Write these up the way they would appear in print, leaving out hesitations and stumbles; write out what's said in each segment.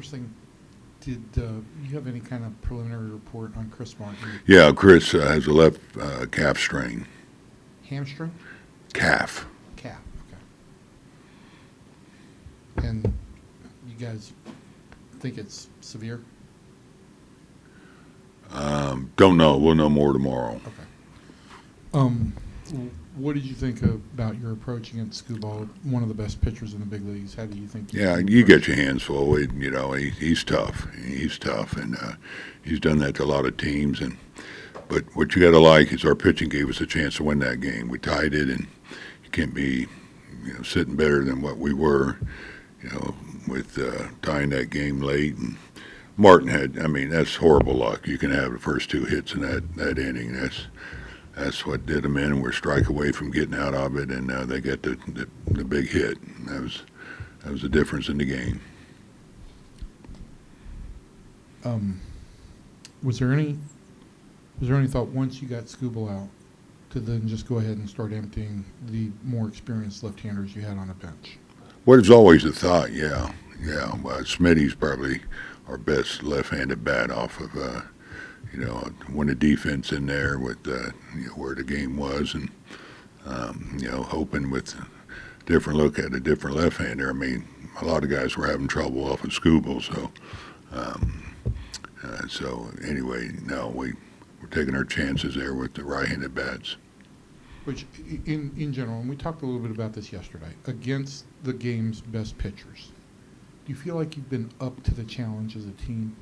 first thing, did you have any kind of preliminary report on Chris Martin? Yeah, Chris has a left calf strain. Hamstring? Calf. Calf, okay. And you guys think it's severe? Don't know. We'll know more tomorrow. Okay. What did you think about your approach against Skubal, one of the best pitchers in the big leagues? How do you think? You get your hands full. He's tough. He's tough, and he's done that to a lot of teams. But what you got to like is our pitching gave us a chance to win that game. We tied it, and you can't be sitting better than what we were, with tying that game late. And Martin that's horrible luck. You can have the first two hits in that inning. That's what did them in, and we're a strike away from getting out of it, and they got the big hit. That was the difference in the game. Was there any thought once you got Skubal out to then just go ahead and start emptying the more experienced left-handers you had on the bench? Well, it's always a thought, yeah. Smitty's probably our best left-handed bat off of when the defense in there with where the game was, and hoping with a different look at a different left-hander. A lot of guys were having trouble off of Skubal, so anyway, no, we're taking our chances there with the right-handed bats. Which, in general, and we talked a little bit about this yesterday, against the game's best pitchers, do you feel like you've been up to the challenge as a team?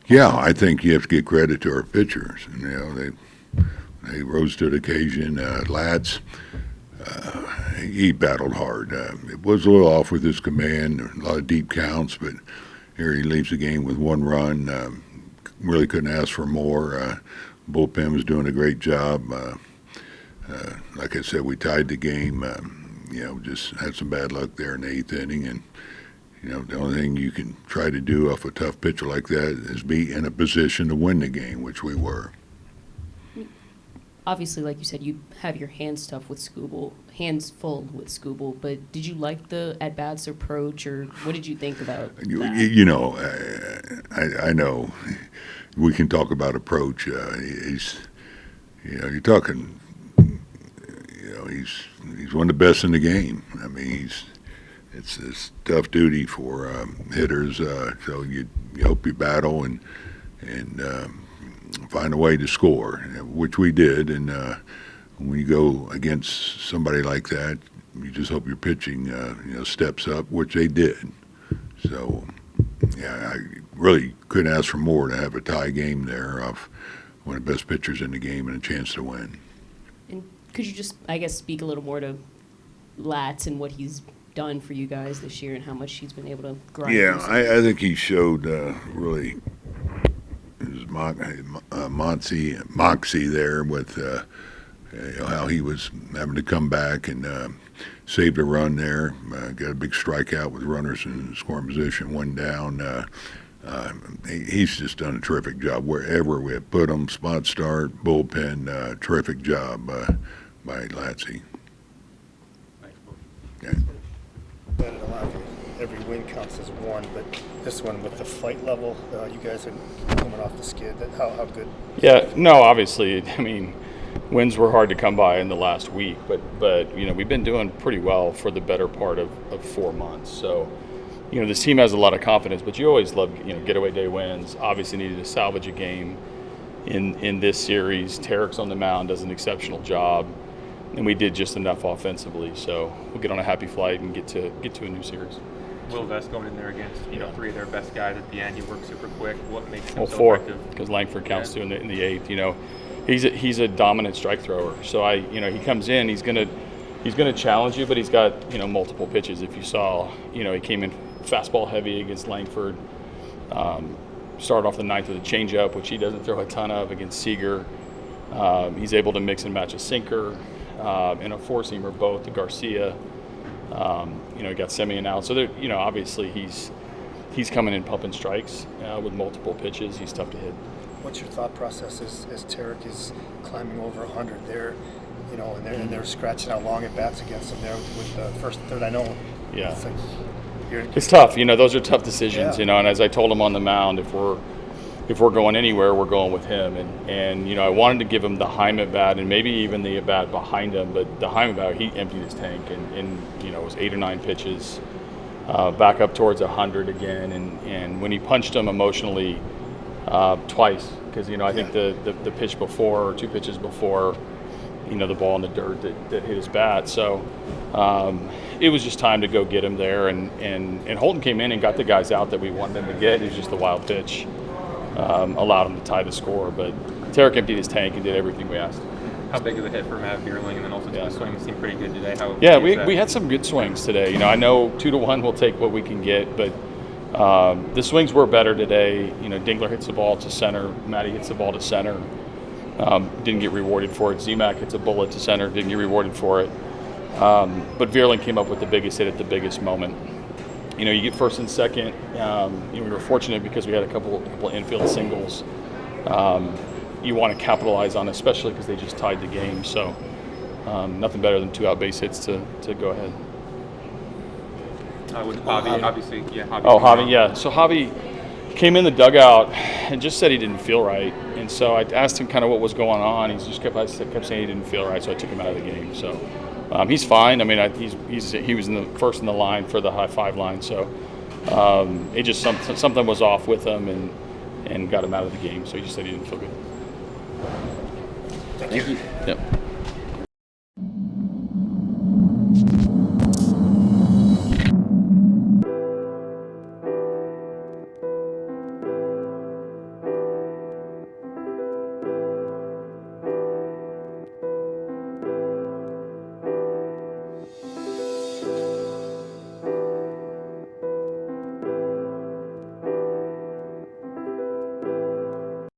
Yeah, I think you have to give credit to our pitchers. They rose to the occasion. Latz, he battled hard. It was a little off with his command, a lot of deep counts, but here he leaves the game with one run. Really couldn't ask for more. Bullpen was doing a great job. Like I said, we tied the game. Just had some bad luck there in the eighth inning, and the only thing you can try to do off a tough pitcher like that is be in a position to win the game, which we were. Obviously, like you said, you have your hands full with Skubal, but did you like the at-bats approach, or what did you think about that? I know we can talk about approach. You're talking, he's one of the best in the game. It's tough duty for hitters, so you hope you battle and find a way to score, which we did. And when you go against somebody like that, you just hope your pitching steps up, which they did. So, I really couldn't ask for more to have a tie game there of one of the best pitchers in the game and a chance to win. And could you just, speak a little more to Latz and what he's done for you guys this year and how much he's been able to grind? Yeah, I think he showed really his moxie there with how he was having to come back and saved a run there. Got a big strikeout with runners in scoring position, one down. He's just done a terrific job wherever we have put him. Spot start, bullpen, terrific job by Latzy. Okay. Every win counts as one, but this one with the fight level, you guys are coming off the skid. How good? Yeah, no, obviously, wins were hard to come by in the last week, but we've been doing pretty well for the better part of 4 months. So, this team has a lot of confidence, but you always love, getaway day wins. Obviously needed to salvage a game in this series. Tarik's on the mound, does an exceptional job. And we did just enough offensively, so we'll get on a happy flight and get to a new series. Will Vest going in there against three of their best guys at the end? He works super quick. What makes him so four, effective? Because Langford counts too in the eighth. He's a dominant strike thrower. So he comes in, he's gonna challenge you, but he's got multiple pitches. If you saw, he came in fastball heavy against Langford. Started off the ninth with a changeup, which he doesn't throw a ton of, against Seager. He's able to mix and match a sinker. And a four-seamer both to Garcia. He got Semien out. So, obviously he's coming in pumping strikes with multiple pitches. He's tough to hit. What's your thought process as Tarik is climbing over 100 there, and they're scratching out long at bats against him there with the first and third? I know. Yeah. It's tough. Those are tough decisions. Yeah. And as I told him on the mound, if we're going anywhere, we're going with him. And I wanted to give him the Heim at bat and maybe even the at bat behind him. But the Heim at bat, he emptied his tank and it was 8 or 9 pitches, back up towards 100 again. And when he punched him emotionally twice, because I think the pitch before or 2 pitches before, the ball in the dirt that hit his bat. So it was just time to go get him there. And Holton came in and got the guys out that we wanted them to get. It was just the wild pitch. Allowed him to tie the score, but Tarik emptied his tank and did everything we asked. How big of a hit for Matt Bierling, and then also the swing seemed pretty good today. We had some good swings today. I know 2-1 we'll take what we can get, but the swings were better today. Dingler hits the ball to center, Matty hits the ball to center, didn't get rewarded for it. Zemak hits a bullet to center, didn't get rewarded for it. But Bierling came up with the biggest hit at the biggest moment. You get first and second. We were fortunate because we had a couple infield singles. You want to capitalize on, especially because they just tied the game. So nothing better than 2 out base hits to go ahead. With Javi, obviously, Javi. Oh, Javi, yeah. So Javi came in the dugout and just said he didn't feel right. And so I asked him kind of what was going on. He just kept saying he didn't feel right, so I took him out of the game. So he's fine. I mean, he was first in the line for the high five line. So it just something was off with him and got him out of the game. So he just said he didn't feel good. Thank you. Yep.